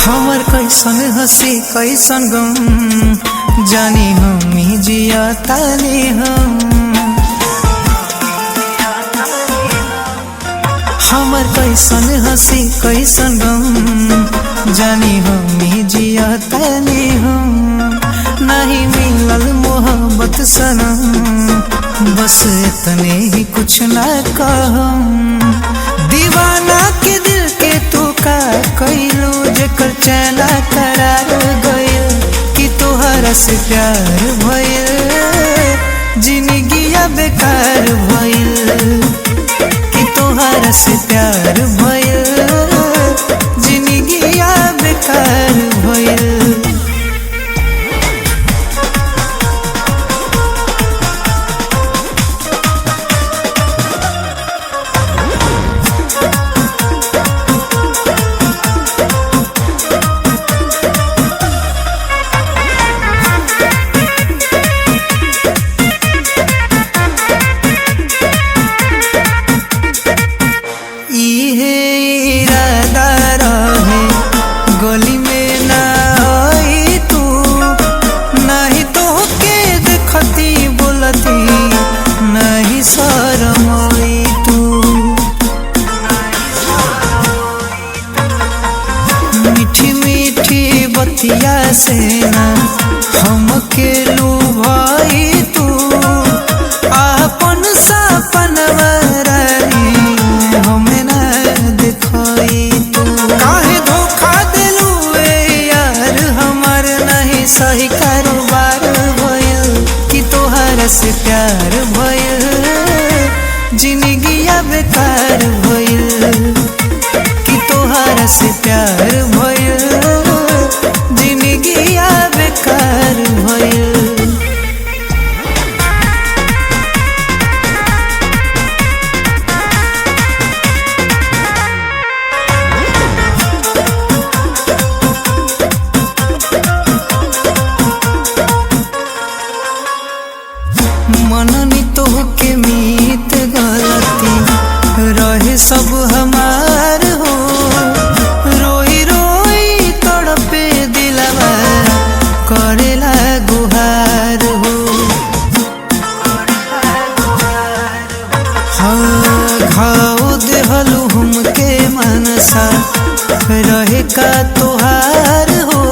हमर कैसन हंसी कैसन गम जानी हम ही जिया तानी हम। हमर कैसन हंसी कैसन गम जानी हम ही जिया तानी हम। नहीं मिलल मोहब्बत सनम बस इतने ही कुछ ना कहम। दीवाना के दिल के तू का कैलू जेकर चैना करार गइल कि तोहरा से प्यार भइल जिंदगिया बेकार भइल कि तोहरा से प्यार भइल जिंदगिया बेकार भइल। गली में ना आई तू नहीं तो के देखती बोलती नहीं शरम आई तू। मीठी मीठी बतिया से ना हमके लुभाई तू अपन सपनवा रानी हमें ना दिखाई तू। काहे धोखा सही कारोबार भइल कि तोहरा से प्यार भइल जिंदगिया बेकार भइल कि तोहरा से प्यार भइल जिंदगिया बेकार भइल। मननी तोहके मीत गलती रहे सब हमार हो। रोई रोई तड़पे दिलवा करेला गुहार हो। हाँ घाव देहलू हमके मनसा रहे का तोहार हो।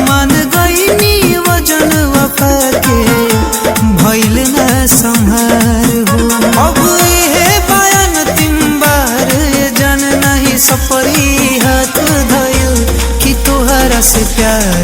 मन गईनी वजन वफा के भइल ना संहार हो। अब ये बयान तीन बार जन नहीं सपरी हाथ धइल कि तोहरा से प्यार